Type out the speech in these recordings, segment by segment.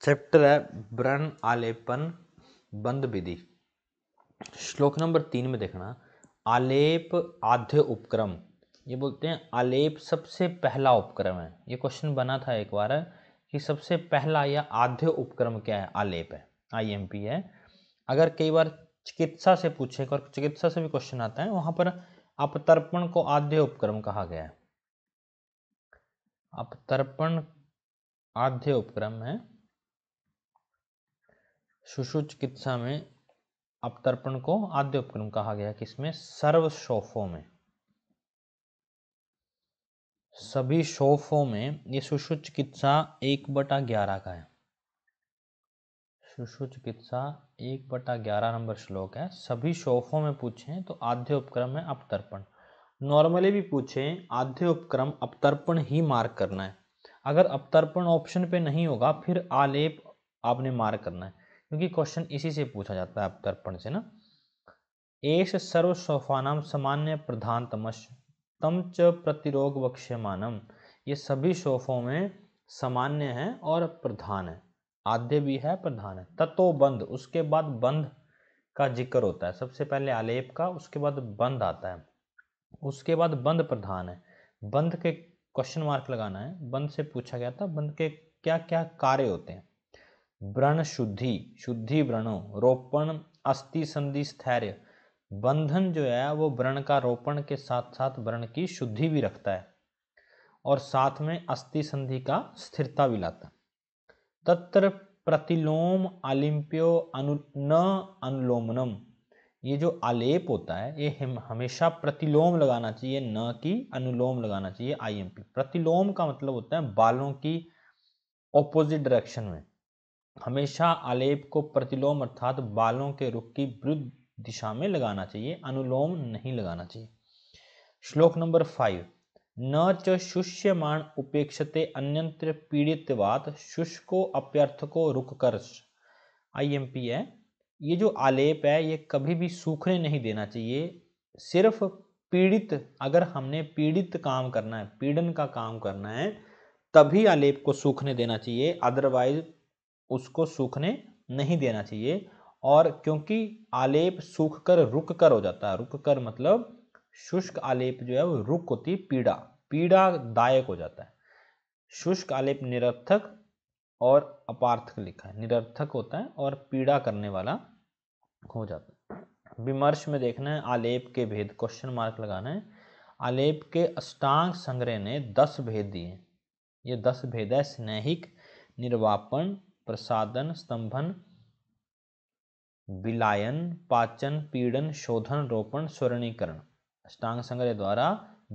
Chapter है व्रण आलेपन बंध विधि। श्लोक नंबर 3 में देखना, आलेप आद्य उपक्रम। ये बोलते हैं आलेप सबसे पहला उपक्रम है। ये क्वेश्चन बना था एक बार कि सबसे पहला या आद्य उपक्रम क्या है? आलेप है, IMP है। अगर कई बार चिकित्सा से पूछे, और चिकित्सा से भी क्वेश्चन आता है, वहां पर अपतर्पण को आद्य उपक्रम कहा गया है। अपतर्पण आद्य उपक्रम है। शिशु चिकित्सा में अपतर्पण को आद्य उपक्रम कहा गया। किसमें? सर्वशोफों में। सभी शोफों में ये शिशु चिकित्सा 1/11 का है। शिशु चिकित्सा 1/11 नंबर श्लोक है। सभी शोफों में पूछें तो आद्य उपक्रम है अपतर्पण। नॉर्मली भी पूछें आद्य उपक्रम अपतर्पण ही मार्क करना है। अगर अपतर्पण ऑप्शन पे नहीं होगा फिर आलेप आपने मार्क करना है, क्योंकि क्वेश्चन इसी से पूछा जाता है, अपतर्पण से ना। एष सर्वशोफानां सामान्य प्रधानतमश्च तम च प्रतिरोग वक्ष्यमानम। ये सभी शोफों में सामान्य है और प्रधान है। आद्य भी है, प्रधान है। ततो बंध, उसके बाद बंध का जिक्र होता है। सबसे पहले आलेप का, उसके बाद बंध आता है, उसके बाद बंध प्रधान है। बंध के क्वेश्चन मार्क लगाना है। बंध से पूछा गया था बंध के क्या क्या कार्य होते हैं। व्रण शुद्धि, शुद्धि व्रणों, रोपण अस्थि संधि स्थैर्य। बंधन जो है वो व्रण का रोपण के साथ साथ व्रण की शुद्धि भी रखता है और साथ में अस्थि संधि का स्थिरता भी लाता है। तत्र प्रतिलोम आलिम्प्यो न अनुलोमनम। ये जो आलेप होता है ये हमेशा प्रतिलोम लगाना चाहिए, न कि अनुलोम लगाना चाहिए। IMP। प्रतिलोम का मतलब होता है बालों की ऑपोजिट डायरेक्शन में। हमेशा आलेप को प्रतिलोम अर्थात बालों के रुख की विरुद्ध दिशा में लगाना चाहिए, अनुलोम नहीं लगाना चाहिए। श्लोक नंबर 5, न च शुष्यमाण उपेक्षते अन्यंत्र पीड़ितवात शुष्को अप्यर्थको रुककर्ष। IMP है। ये जो आलेप है ये कभी भी सूखने नहीं देना चाहिए। सिर्फ पीड़ित, अगर हमने पीड़ित काम करना है, पीड़न का काम करना है, तभी आलेप को सूखने देना चाहिए, अदरवाइज उसको सूखने नहीं देना चाहिए। और क्योंकि आलेप सूख कर रुक कर हो जाता है, रुक कर मतलब शुष्क आलेप जो है वो रुक होती है, पीड़ादायक हो जाता है। शुष्क आलेप निरर्थक और अपार्थक लिखा है। निरर्थक होता है और पीड़ा करने वाला हो जाता है। विमर्श में देखना है आलेप के भेद, क्वेश्चन मार्क लगाना है। आलेप के अष्टांग संग्रह ने 10 भेद दिए। ये 10 भेद है। स्नेहिक, निर्वापन, प्रसादन, स्तंभन, विलायन, पाचन, पीड़न, शोधन, रोपण, स्वर्णीकरण। अष्टांग संग्रह द्वारा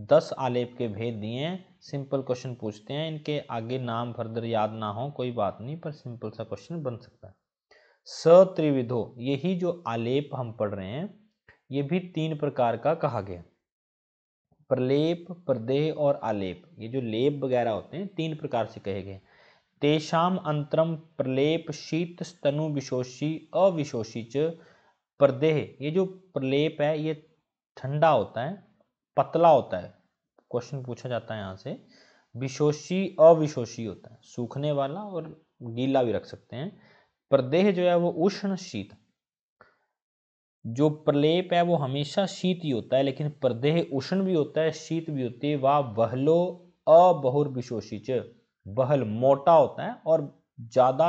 10 आलेप के भेद दिए हैं। सिंपल क्वेश्चन पूछते हैं, इनके आगे नाम फर्दर याद ना हो कोई बात नहीं, पर सिंपल सा क्वेश्चन बन सकता है। सत्रिविधो, यही जो आलेप हम पढ़ रहे हैं ये भी 3 प्रकार का कहा गया। प्रलेप, प्रदेह और आलेप। ये जो लेप वगैरह होते हैं 3 प्रकार से कहे गए। तेषाम अंतरम प्रलेप शीत स्तनु विशोषी अविशोषी च प्रदेह। ये जो प्रलेप है ये ठंडा होता है, पतला होता है। क्वेश्चन पूछा जाता है यहाँ से। विशोषी अविशोषी होता है, सूखने वाला और गीला भी रख सकते हैं। प्रदेह जो है वो उष्ण शीत। जो प्रलेप है वो हमेशा शीत ही होता है, लेकिन प्रदेह उष्ण भी होता है, शीत भी होती है। वह बहलो अबहुर्विशोषी च। बहल मोटा होता है और ज्यादा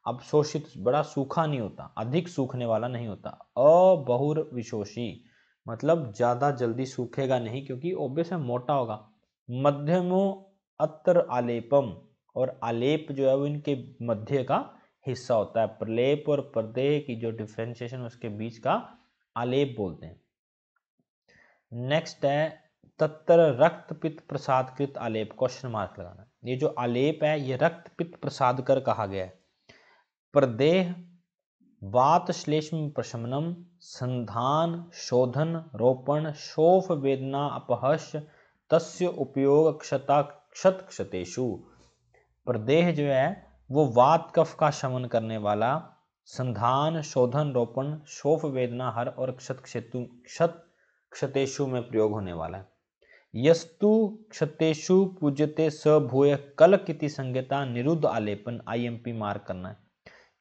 अवशोषित, बड़ा सूखा नहीं होता, अधिक सूखने वाला नहीं होता। अबहुर्विशोषी मतलब ज्यादा जल्दी सूखेगा नहीं, क्योंकि ऑब्वियस है मोटा होगा। मध्यमो अत्र आलेपम, और आलेप जो है वो इनके मध्य का हिस्सा होता है। प्रलेप और प्रदेह की जो डिफ्रेंशिएशन उसके बीच का आलेप बोलते हैं। नेक्स्ट है तत्र रक्त पित्त प्रसाद कृत आलेप, क्वेश्चन मार्क लगाना। ये जो आलेप है ये रक्त पित्त प्रसाद कर कहा गया है। प्रदेह वात श्लेष्म प्रशमनम, संधान, शोधन, रोपण, शोफ वेदना अपहश तस्य उपयोग क्षता क्षत क्षतेषु। प्रदेह जो है वो वात कफ का शमन करने वाला, संधान, शोधन, रोपण, शोफ वेदना हर और क्षत क्षतेषु में प्रयोग होने वाला है। यस्तु क्षतेषु पूज्यते स भूय कलक इति संज्ञता निरुद्ध आलेपन आईएमपी मार्क करना है।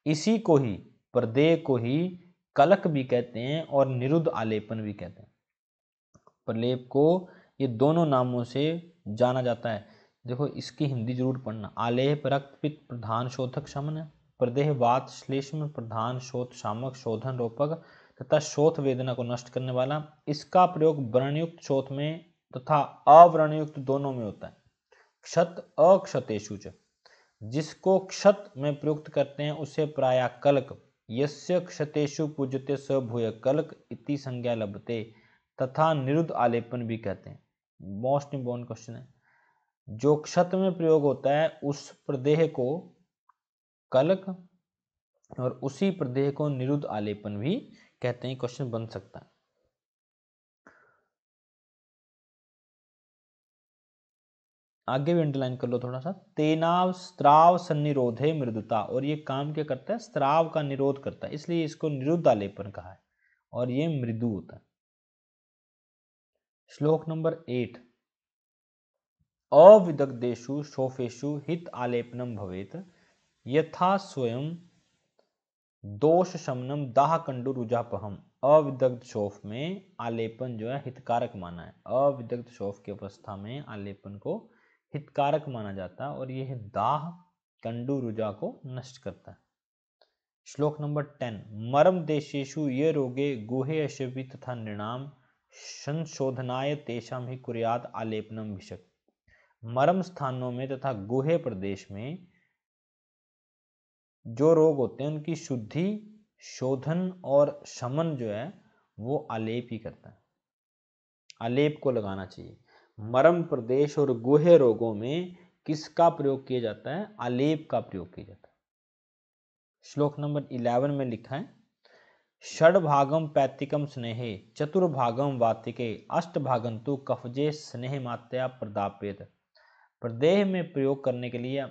इसी को ही प्रदेय को ही कलक भी कहते हैं और निरुद्ध आलेपन भी कहते हैं। प्रलेप को ये दोनों नामों से जाना जाता है। देखो इसकी हिंदी जरूर पढ़ना। आलेप रक्त पित्त प्रधान शोधक शमन है। प्रदेह वात श्लेष्म प्रधान शोथ शामक शोधन रोपक तथा शोथ वेदना को नष्ट करने वाला। इसका प्रयोग व्रणयुक्त शोथ में तथा अव्रणयुक्त दोनों में होता है। क्षत अक्षतेषु च, जिसको क्षत में प्रयुक्त करते हैं उसे प्रायः कलक, यस्य क्षतेषु पूज्यते स भूय कलक इति संज्ञा लभते तथा निरुद्ध आलेपन भी कहते हैं। मोस्ट इंपॉर्टेंट क्वेश्चन है। जो क्षत में प्रयोग होता है उस प्रदेह को कलक और उसी प्रदेह को निरुद्ध आलेपन भी कहते हैं। क्वेश्चन बन सकता है। आगे भी अंडरलाइन कर लो थोड़ा सा। तेनाव स्त्राव सन्निरोधे मृदुता, और ये काम क्या करता है? स्त्राव का निरोध करता है, इसलिए इसको निरुद्ध आलेपन कहा है और ये मृदु होता है। श्लोक नंबर 8। अविदग्धेषु शोफेषु हित आलेपनम भवेत यथा स्वयं दोष शमनम दाह कंडु रुजापहम। अविदग्ध शोफ में आलेपन जो है हितकारक माना है। अविदग्ध शोफ की अवस्था में आलेपन को हितकारक माना जाता है और यह दाह कंडु रुजा को नष्ट करता है। श्लोक नंबर 10। मरम देशेषु ये रोगे गुहे अशवि तथा नृणाम संशोधनाय तेषाम ही कुर्यात आलेपनम भिषक। मरम स्थानों में तथा गुहे प्रदेश में जो रोग होते हैं उनकी शुद्धि, शोधन और शमन जो है वो आलेप ही करता है। आलेप को लगाना चाहिए। मरम प्रदेश और गुहे रोगों में किसका प्रयोग किया जाता है? आलेप का प्रयोग किया जाता है। श्लोक नंबर 11 में लिखा है षड्भागम पैतिकम स्नेहे चतुर्भागम वातिके अष्टभागं तु कफजे स्नेह मात्या प्रदापेत। प्रदेह में प्रयोग करने के लिए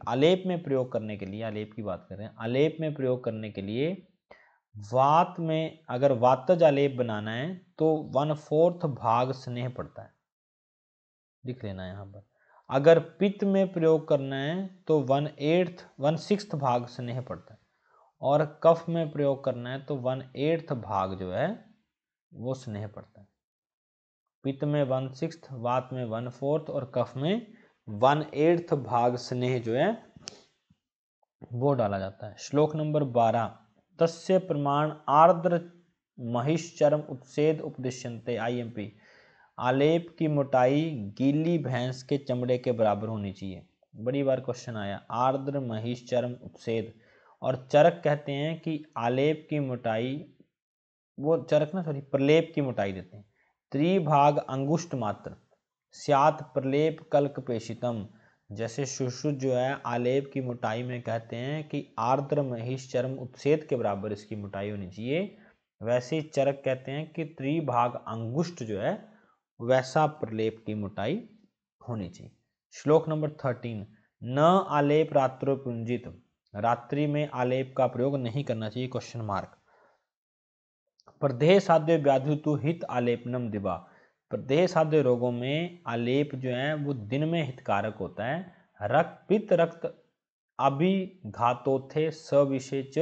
आलेप में प्रयोग करने के लिए, आलेप की बात कर रहे हैं, आलेप में प्रयोग करने के लिए वात में अगर वातज आलेप बनाना है तो 1/4 भाग स्नेह पड़ता है, लिख लेना है यहाँ पर। अगर पित्त में प्रयोग करना है तो 1/6 भाग स्नेह पड़ता है और कफ में प्रयोग करना है तो 1/8 भाग जो है वो स्नेह पड़ता है। पित्त में 1/6, वात में 1/4 और कफ में 1/8 भाग स्नेह जो है वो डाला जाता है। श्लोक नंबर 12। तस्य प्रमाण आर्द्र महिष्चरम उत्सेद उपदिश्यन्ते आईएमपी। आलेप की मोटाई गीली भैंस के चमड़े के बराबर होनी चाहिए। बड़ी बार क्वेश्चन आया आर्द्र महिष्चरम उत्सेद, और चरक कहते हैं कि आलेप की मोटाई, वो चरक ना प्रलेप की मोटाई देते हैं। त्रिभाग अंगुष्ठ मात्र स्यात प्रलेप कल्क पेशितम। जैसे सुश्रुत जो है आलेप की मोटाई में कहते हैं कि आर्द्र महिष चर्म उत्सेद के बराबर इसकी मोटाई होनी चाहिए, वैसे ही चरक कहते हैं कि त्रिभाग अंगुष्ठ जो है वैसा प्रलेप की मोटाई होनी चाहिए। श्लोक नंबर 13। न आलेप रात्रो पुंजित। रात्रि में आलेप का प्रयोग नहीं करना चाहिए, क्वेश्चन मार्क। प्रदेह साध्य व्याधि तु हित आलेपनम दिवा। प्रदेह साध्य रोगों में आलेप जो है वो दिन में हितकारक होता है। रक्त पित्त रक्त अभिघातोथे सविशेष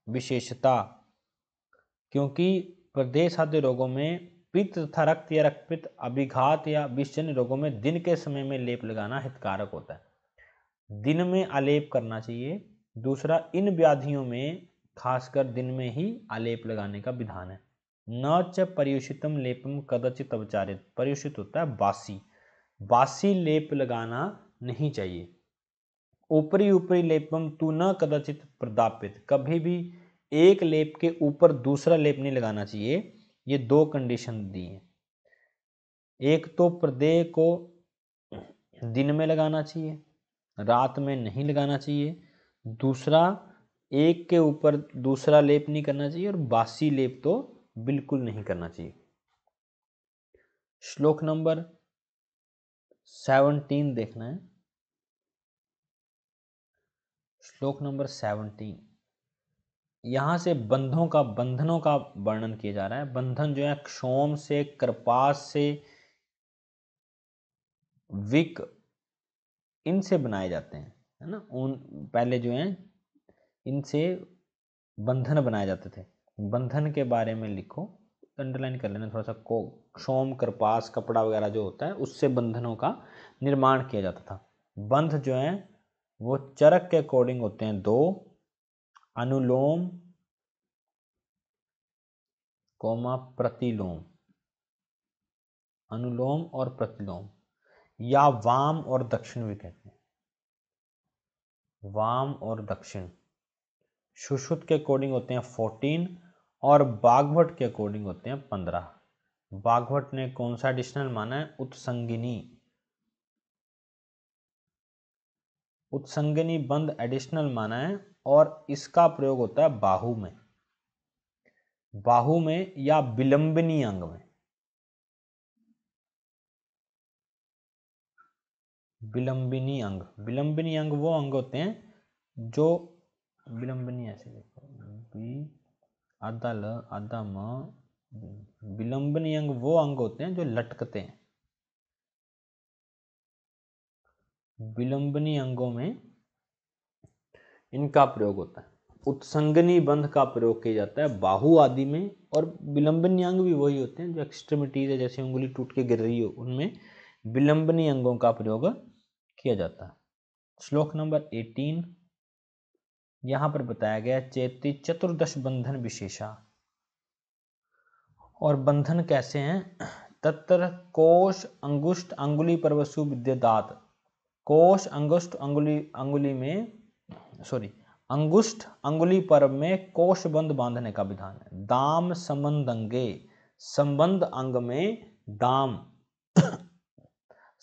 विशेषता, क्योंकि प्रदेह साध्य रोगों में पित्त तथा रक्त या रक्त पित्त अभिघात या विषजन्य रोगों में दिन के समय में लेप लगाना हितकारक होता है। दिन में आलेप करना चाहिए। दूसरा, इन व्याधियों में खासकर दिन में ही आलेप लगाने का विधान है। न च पर्युषितम लेपम कदाचित अवचारित। पर्युषित होता है बासी, बासी लेप लगाना नहीं चाहिए। ऊपरी ऊपरी लेपम तू न कदाचित प्रदापित। कभी भी एक लेप के ऊपर दूसरा लेप नहीं लगाना चाहिए। ये दो कंडीशन दी हैं। एक तो प्रदेह को दिन में लगाना चाहिए, रात में नहीं लगाना चाहिए। दूसरा, एक के ऊपर दूसरा लेप नहीं करना चाहिए और बासी लेप तो बिल्कुल नहीं करना चाहिए। श्लोक नंबर 17 देखना है। श्लोक नंबर 17, यहां से बंधनों का वर्णन किया जा रहा है। बंधन जो है क्षोम से, कृपास से विक, इनसे बनाए जाते हैं, है ना। ऊन पहले जो है इनसे बंधन बनाए जाते थे। बंधन के बारे में लिखो, अंडरलाइन कर लेना थोड़ा सा। क्षोम, करपास, कपड़ा वगैरह जो होता है उससे बंधनों का निर्माण किया जाता था। बंध जो है वो चरक के अकॉर्डिंग होते हैं दो, अनुलोम कोमा प्रतिलोम, अनुलोम और प्रतिलोम, या वाम और दक्षिण भी कहते हैं, वाम और दक्षिण। सुश्रुत के अकॉर्डिंग होते हैं 14 और बागभट के अकॉर्डिंग होते हैं 15। बागभट ने कौन सा एडिशनल माना है? उत्संगिनी, उत्संगिनी बंध एडिशनल माना है और इसका प्रयोग होता है बाहु में, बाहु में या विलंबिनी अंग में। विलंबिनी अंग, विलंबिनी अंग वो अंग होते हैं जो विलंबिनी, ऐसे देखो बी आधा ल आधा म, विलंबिनी अंग वो अंग होते हैं जो लटकते हैं। विलंबिनी अंगों में इनका प्रयोग होता है। उत्संगनी बंध का प्रयोग किया जाता है बाहु आदि में, और विलंबनी अंग भी वही होते हैं जो एक्सट्रीमिटीज है, जैसे उंगली टूट के गिर रही हो, उनमें विलंबनी अंगों का प्रयोग किया जाता है। श्लोक नंबर 18, यहां पर बताया गया चेती चतुर्दश बंधन विशेषा, और बंधन कैसे हैं? तत्र कोश, अंगुष्ठ, अंगुली, परवसु, विद्युदात। कोश, अंगुष्ठ, अंगुली, अंगुली में सॉरी अंगुष्ठ अंगुली पर्व में कोश बंध बांधने का विधान है। दाम संबंध अंगे, संबंध अंग में दाम।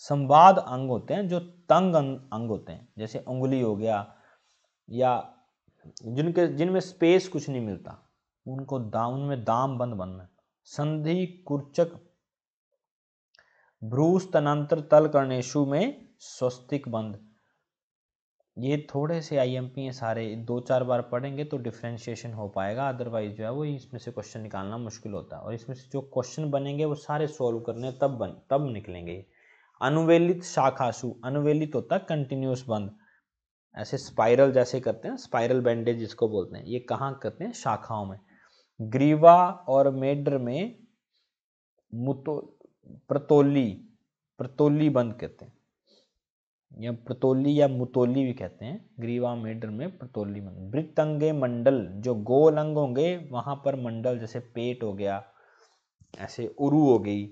संवाद अंग होते हैं जो तंग अंग होते हैं, जैसे उंगली हो गया, या जिनमें स्पेस कुछ नहीं मिलता, उनको दाम, उनमें दाम बंध बनना है। संधि, कुर्चक, भ्रू, स्तनांतर, तल कर्णेशु में स्वस्तिक बंध। ये थोड़े से आईएमपी हैं सारे, 2-4 बार पढ़ेंगे तो डिफ्रेंशिएशन हो पाएगा, अदरवाइज जो है वो इसमें से क्वेश्चन निकालना मुश्किल होता है। और इसमें से जो क्वेश्चन बनेंगे वो सारे सॉल्व करने तब निकलेंगे। अनुवेलित शाखासु, अनुवेलित होता है कंटिन्यूस बंध, ऐसे स्पाइरल जैसे करते हैं, स्पाइरल बैंडेज जिसको बोलते हैं, ये कहाँ करते हैं? शाखाओं में। ग्रीवा और मेड्र में प्रतोली, प्रतोली बंध कहते हैं, या प्रतोली या मुतोली भी कहते हैं। ग्रीवा मेड्र में प्रतोली बंध। वृत्तंगे मंडल, जो गोल अंग होंगे वहां पर मंडल, जैसे पेट हो गया, ऐसे उरु हो गई,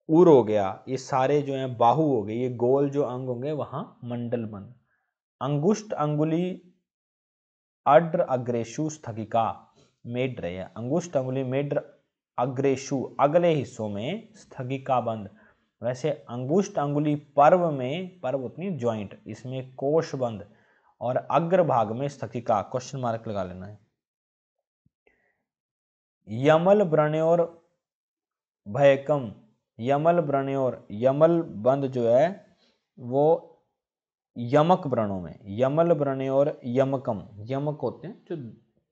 उर हो गया, ये सारे जो हैं, बाहु हो गई, ये गोल जो अंग होंगे वहां मंडल बंध। अंगुष्ठ, अंगुली, अड्र, अग्रेशु, स्थगिका, मेड्र है। अंगुष्ठ, अंगुली, मेड्र, अग्रेशु, अगले हिस्सों में, स्थगिका बंध। वैसे अंगुष्ठ अंगुली पर्व में, पर्व उतनी ज्वाइंट, इसमें कोश बंध, और अग्र भाग में स्थगिका, क्वेश्चन मार्क लगा लेना है। यमल, व्रणयोर, भयकम, यमल, व्रणयोर, यमल बंध जो है वो यमक व्रणों में, यमल, व्रणयोर, यमकम, यमक होते हैं जो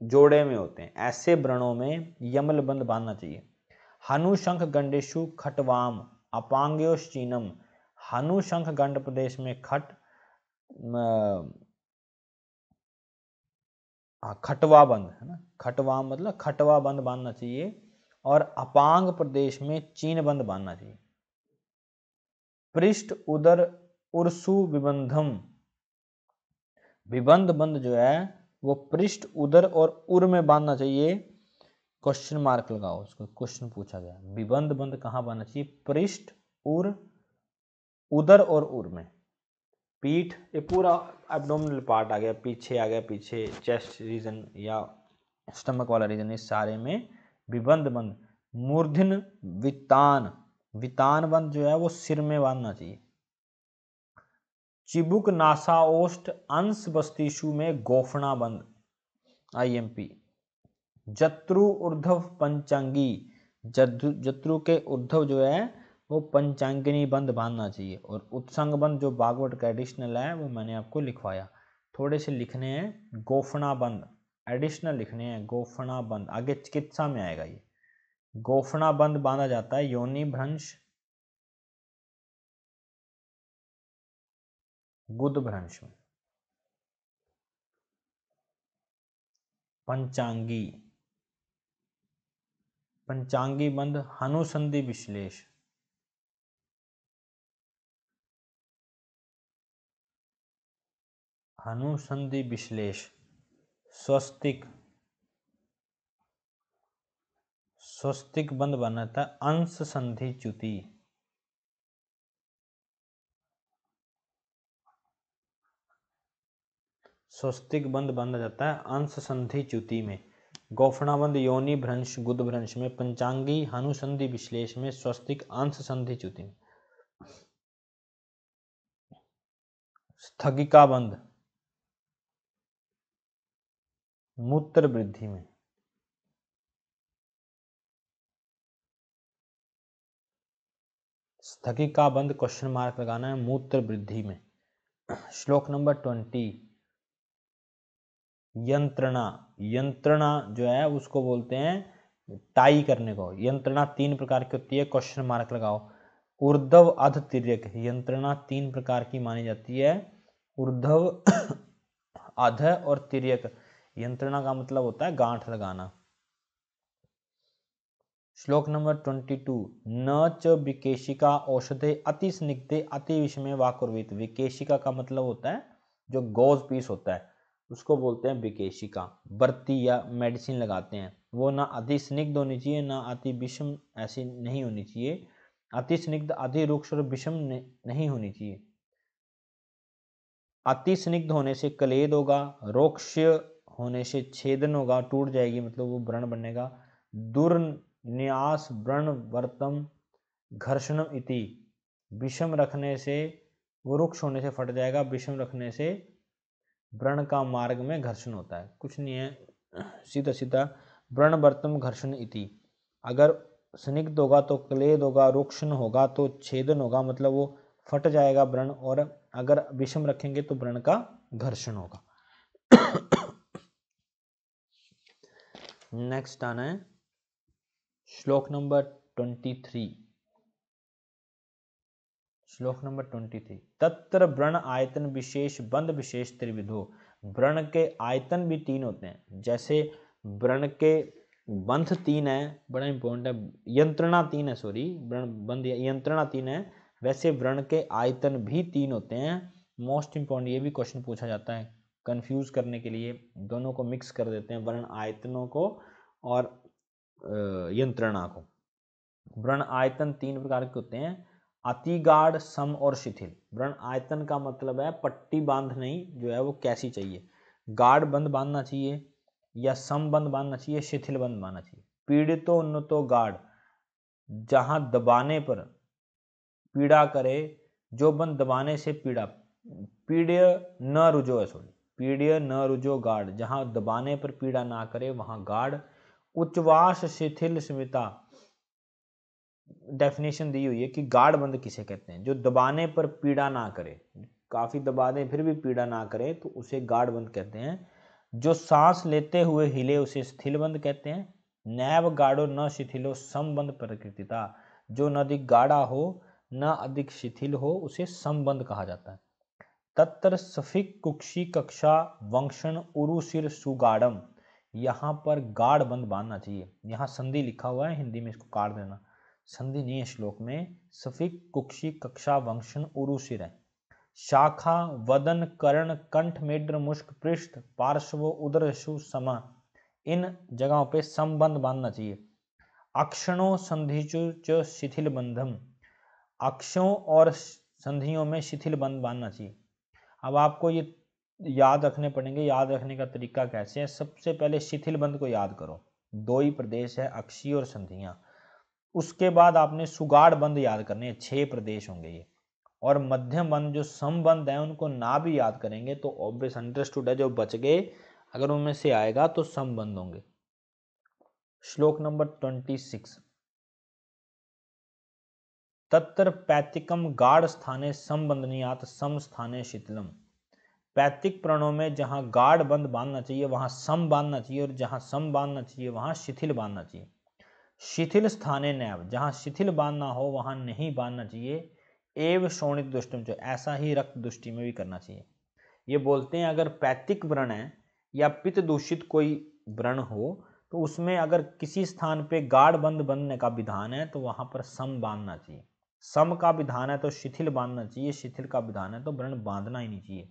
जोड़े में होते हैं, ऐसे व्रणों में यमल बंध बांधना चाहिए। हनु, शंख, गंडेशु, खटवाम, अपांग्योश्चीनम। हनु, शंख, गंड प्रदेश में खट, खटवा बंध, है ना, खटवा मतलब खटवा बंध बांधना चाहिए, और अपांग प्रदेश में चीन बंध बांधना चाहिए। पृष्ठ, उदर, उर्सु, विबंधम, विबंध बंध जो है वो पृष्ठ, उदर और उर में बांधना चाहिए। क्वेश्चन मार्क लगाओ, उसको क्वेश्चन पूछा गया, विबंध बंध कहाँ बांधना चाहिए? पृष्ठ, उर, उदर और उर में। पीठ, ये पूरा एब्डोमिनल पार्ट आ गया, पीछे आ गया, पीछे चेस्ट रीजन या स्टमक वाला रीजन, इस सारे में विबंध बंध। मूर्धन, वितान, वितान बंध जो है वो सिर में बांधना चाहिए। चिबुक, नासाओष्ठ, अंश बस्तीशु में गोफना बंध, आईएमपी। जत्रु, ऊर्ध्व, पंचांगी, जत्रु के ऊर्ध्व जो है वो पंचांगिनी बंध बांधना चाहिए। और उत्संग बंध जो बागवट का एडिशनल है वो मैंने आपको लिखवाया, थोड़े से लिखने हैं। गोफना बंध एडिशनल लिखने हैं, गोफना बंध आगे चिकित्सा में आएगा। ये गोफना बंध बांधा जाता है योनि भ्रंश गुदभ्रंश में। पंचांगी, पंचांगी बंध हनुसंधि विश्लेष। हनुसंधि विश्लेष। स्वस्तिक, स्वस्तिक बंध बनाता है अंश संधि च्युति। स्वस्तिक बंध बांधा जाता है अंश संधि च्युति में। गोफणाबंध योनि भ्रंश गुदभ्रंश में, पंचांगी हनुसंधि विश्लेष में, स्वस्तिक अंश संधि च्युति में। स्थगिका बंध मूत्र वृद्धि में। स्थगिका बंध क्वेश्चन मार्क लगाना है मूत्र वृद्धि में। श्लोक नंबर 20। यंत्रणा, यंत्रणा जो है उसको बोलते हैं टाई करने को। यंत्रणा 3 प्रकार की होती है, क्वेश्चन मार्क लगाओ। ऊर्ध्व अध तिर्यक, यंत्रणा 3 प्रकार की मानी जाती है, ऊर्ध्व अध और तिर्यक। यंत्रणा का मतलब होता है गांठ लगाना। श्लोक नंबर 22। न च विकेशिका औषधे अति स्निग्धे अति विषमे वा कुर्वीत। विकेशिका का मतलब होता है जो गोज पीस होता है उसको बोलते हैं विकेशिका। बर्ती या मेडिसिन लगाते हैं वो ना अति स्निग्ध होनी चाहिए ना अति विषम, ऐसी नहीं होनी चाहिए। अति स्निग्ध, अति रुक्ष और विषम नहीं होनी चाहिए। अति स्निग्ध होने से कलेद होगा, रोक्ष होने से छेदन होगा, टूट जाएगी, मतलब वो व्रण बनेगा। दुर्न्यास व्रण वर्तम घर्षणम इति। विषम रखने से वो रुक्ष होने से फट जाएगा, विषम रखने से व्रण का मार्ग में घर्षण होता है। कुछ नहीं है, सीधा सीधा व्रण वर्तम घर्षण इति। अगर स्निग्ध होगा तो क्लेद होगा, रुक्षण होगा तो छेदन होगा, मतलब वो फट जाएगा व्रण, और अगर विषम रखेंगे तो व्रण का घर्षण होगा। नेक्स्ट आना है श्लोक नंबर 23। श्लोक नंबर 23। तत्र व्रण आयतन विशेष बंध विशेष त्रिविधो। व्रण के आयतन भी 3 होते हैं, जैसे व्रण के बंध 3 है, बड़ा इंपॉर्टेंट है, यंत्रणा 3 है, सॉरी व्रण बंध यंत्रणा 3 है, वैसे व्रण के आयतन भी 3 होते हैं। मोस्ट इंपॉर्टेंट, ये भी क्वेश्चन पूछा जाता है, कंफ्यूज करने के लिए दोनों को मिक्स कर देते हैं, व्रण आयतनों को और यंत्रणा को। व्रण आयतन 3 प्रकार के होते हैं, अति गाढ़, सम और शिथिल। व्रण आयतन का मतलब है पट्टी बांध नहीं, जो है वो कैसी चाहिए, गाढ़ बंध बांधना चाहिए या सम बंध बांधना चाहिए, शिथिल बंध बांधना चाहिए। पीड़ितो उन्नतो गाढ़, जहां दबाने पर पीड़ा करे, जो बंध दबाने से पीड़ा, पीड़्य न रुजो है, सॉरी पीड़्य न रुजो गाढ़, जहां दबाने पर पीड़ा ना करे वहां गाढ़। उच्चवास शिथिल स्मिता, डेफिनेशन दी हुई है कि गाढ़ बंध किसे कहते हैं, जो दबाने पर पीड़ा ना करे, काफी दबा दें फिर भी पीड़ा ना करे तो उसे गाढ़ बंध कहते हैं। जो सांस लेते हुए हिले उसे स्थिल बंध कहते हैं। नैव गाढ़ो न शिथिलो समबंध प्रकृतिता, जो न अधिक गाढ़ा हो न अधिक शिथिल हो उसे समबंध कहा जाता है। तत्र सफिक कुक्षी कक्षा वंक्षण उरुशिर सुगाढ़म, यहाँ पर गाढ़ बंध बांधना चाहिए। यहाँ संधि लिखा हुआ है, हिंदी में इसको काट देना, संधि नहीं है श्लोक में। सफिक कुक्षी कक्षा वंक्षण उरुशिर है। शाखा वदन कर्ण कंठ मेड्र मुष्क पृष्ठ पार्श्व उदरशु सम, इन जगहों पे संबंध बांधना चाहिए। अक्षणों संधिचु च शिथिल बंधम, अक्षों और संधियों में शिथिल बंध बांधना चाहिए। अब आपको ये याद रखने पड़ेंगे, याद रखने का तरीका कैसे है, सबसे पहले शिथिल बंध को याद करो, 2 ही प्रदेश है, अक्षीय और संधियां। उसके बाद आपने सुगाढ़ बंध याद करने हैं, 6 प्रदेश होंगे ये, और मध्यम बंध जो समबंध है उनको ना भी याद करेंगे तो ऑब्वियस अंडरस्टूड है, जो बच गए अगर उनमें से आएगा तो समबंध होंगे। श्लोक नंबर 26। तत्र पैतिकम गाढ़ स्थाने संबंधनीयात सम स्थाने शिथिलम। पैतिक प्रणों में जहां गाढ़ बंध बांधना चाहिए वहां सम बांधना चाहिए, और जहां सम बांधना चाहिए वहां शिथिल बांधना चाहिए। शिथिल स्थाने नैव, जहां शिथिल बांधना हो वहां नहीं बांधना चाहिए। एव शोणित दुष्टम च, ऐसा ही रक्त दुष्टि में भी करना चाहिए। ये बोलते हैं अगर पैतिक व्रण है या पित्त दूषित कोई व्रण हो तो उसमें अगर किसी स्थान पे गाढ़ बंध बंधने का विधान है तो वहां पर सम बांधना चाहिए। सम का विधान है तो शिथिल बांधना चाहिए, शिथिल का विधान है तो व्रण बांधना ही नहीं चाहिए।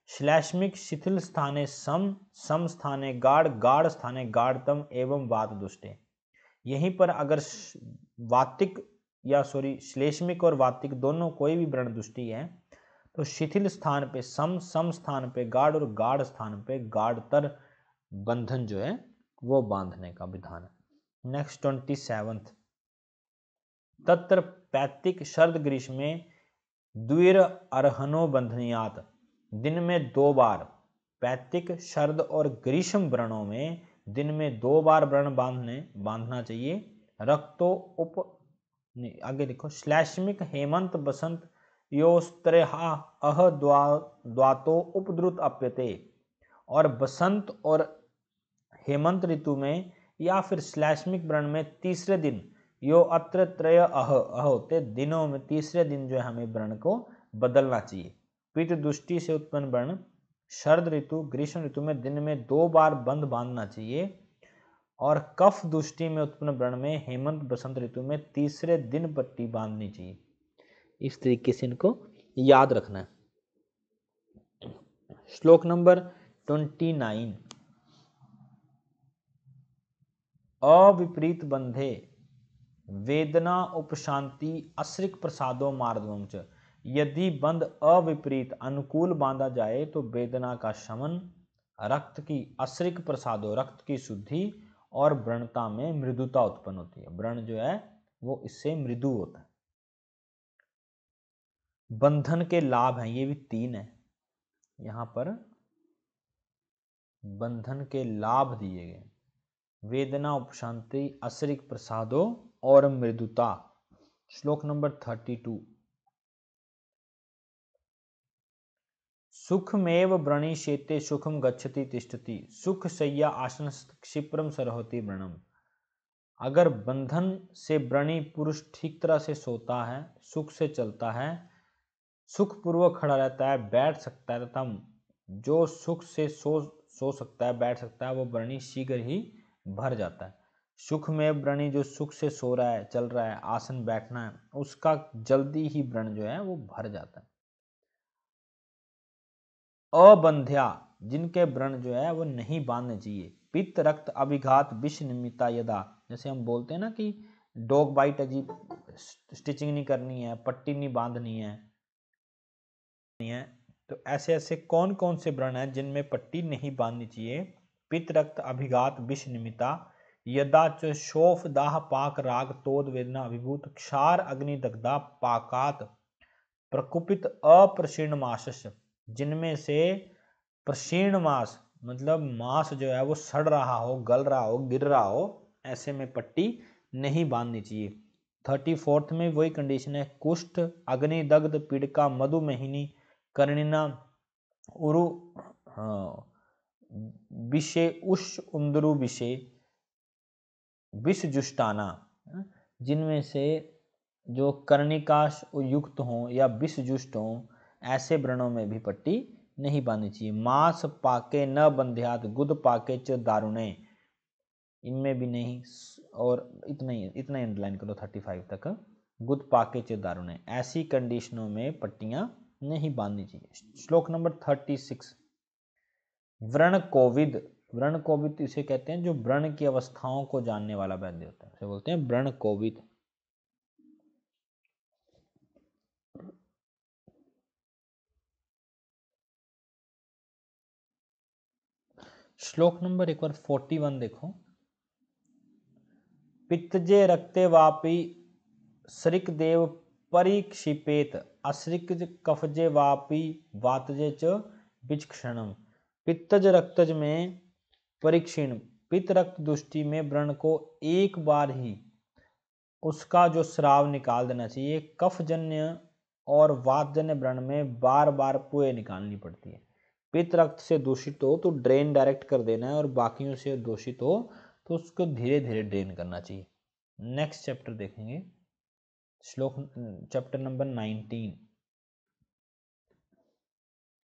श्लैष्मिक शिथिल स्थाने सम, सम स्थाने गाढ़, गाढ़ स्थाने गाढ़तम एवं वात दुष्टे। यहीं पर अगर वातिक या श्लेष्मिक और वातिक दोनों कोई भी व्रण दुष्टि है तो शिथिल स्थान पे सम, सम स्थान पे गाढ़ और गाढ़ स्थान पे गाढ़तर बंधन जो है वो बांधने का विधान है। नेक्स्ट 27th, तत्र पैतिक शरद ग्रीष्म में द्विर अर्हनो बंधनियात, दिन में 2 बार। पैतिक शरद और ग्रीष्म व्रणों में दिन में 2 बार व्रण बांधना चाहिए। रक्तो उप, आगे लिखो, श्लैष्मिक हेमंत बसंत योस्त्रेहा अह द्वातो उपद्रुत अप्यते, और बसंत और हेमंत ऋतु में या फिर श्लैष्मिक व्रण में तीसरे दिन यो अत्र त्रय अह होते दिनों में तीसरे दिन जो है हमें व्रण को बदलना चाहिए। पित्त दृष्टि से उत्पन्न व्रण शरद ऋतु ग्रीष्म ऋतु में दिन में 2 बार बंध बांधना चाहिए, और कफ दृष्टि में उत्पन्न व्रण में हेमंत बसंत ऋतु में तीसरे दिन पट्टी बांधनी चाहिए। इस तरीके से इनको याद रखना है। श्लोक नंबर 29, अविपरीत बंधे वेदना उपशांति अश्रिक प्रसादो मार्दवम च, यदि बंध अविपरीत अनुकूल बांधा जाए तो वेदना का शमन, रक्त की अश्रिक प्रसादो रक्त की शुद्धि, और व्रणता में मृदुता उत्पन्न होती है। व्रण जो है वो इससे मृदु होता है। बंधन के लाभ हैं, ये भी 3 है यहां पर बंधन के लाभ दिए गए, वेदना उपशांति अश्रिक प्रसादो और मृदुता। श्लोक नंबर 32, सुखमेव व्रणिशेते सुखम गच्छति तिष्ठति, सुख शय्या आसन क्षिप्रम सरहोति व्रणम। अगर बंधन से व्रणी पुरुष ठीक तरह से सोता है, सुख से चलता है, सुखपूर्वक खड़ा रहता है, बैठ सकता है, तथा जो सुख से सो सकता है, बैठ सकता है, वो व्रणी शीघ्र ही भर जाता है। सुख में व्रणी जो सुख से सो रहा है, चल रहा है, आसन बैठना है, उसका जल्दी ही व्रण जो है वो भर जाता है। अबंध्या, जिनके व्रण जो है वो नहीं बांधने चाहिए। पित्त रक्त अभिघात विष निमित्ता यदा, जैसे हम बोलते हैं ना कि डॉग बाइट अजीब स्टिचिंग नहीं करनी है, पट्टी नहीं बांधनी है, तो ऐसे ऐसे कौन कौन से व्रण हैं जिनमें पट्टी नहीं बांधनी चाहिए। पित्त रक्त अभिघात विष निमित्ता यदा च शोफ दाह पाक राग तोद वेदना अभिभूत क्षार अग्नि दग्धा पाकात प्रकुपित अप्रशीर्ण मास, जिनमें से प्रशीर्ण मास मतलब मांस जो है वो सड़ रहा हो, गल रहा हो, गिर रहा हो, ऐसे में पट्टी नहीं बांधनी चाहिए। 34th में वही कंडीशन है, कुष्ठ अग्नि दग्ध पीड़िका मधुमेहिनी कर्णिना उरु विषे उष उंदरु विषे विष जुष्टाना, जिनमें से जो कर्णिकाश युक्त हों या विष जुष्ट हों, ऐसे व्रणों में भी पट्टी नहीं बांधनी चाहिए। मांस पाके न बंध्यात गुद पाके च दारुणे, इनमें भी नहीं, और इतना ही अंडरलाइन करो 35 तक, गुद पाके च दारुणे, ऐसी कंडीशनों में पट्टियां नहीं बांधनी चाहिए। श्लोक नंबर 36, व्रण कोविद, व्रण कोविद इसे कहते हैं जो व्रण की अवस्थाओं को जानने वाला वैद्य होता है, उसे बोलते हैं व्रण कोविद। श्लोक नंबर एक बार 41 देखो, पित्तजे रक्ते वापी सरिक देव परिक्षिपेत अश्रिक कफजे वापी वातजे च विचक्षणम। पित्तज रक्तज में परीक्षीण, पित्त रक्त दुष्टि में व्रण को एक बार ही उसका जो स्राव निकाल देना चाहिए। कफजन्य और वातजन्य व्रण में बार बार पुए निकालनी पड़ती है। पित्त रक्त से दूषित हो तो ड्रेन डायरेक्ट कर देना है, और बाकियों से दूषित हो तो उसको धीरे धीरे ड्रेन करना चाहिए। नेक्स्ट चैप्टर देखेंगे, श्लोक चैप्टर नंबर 19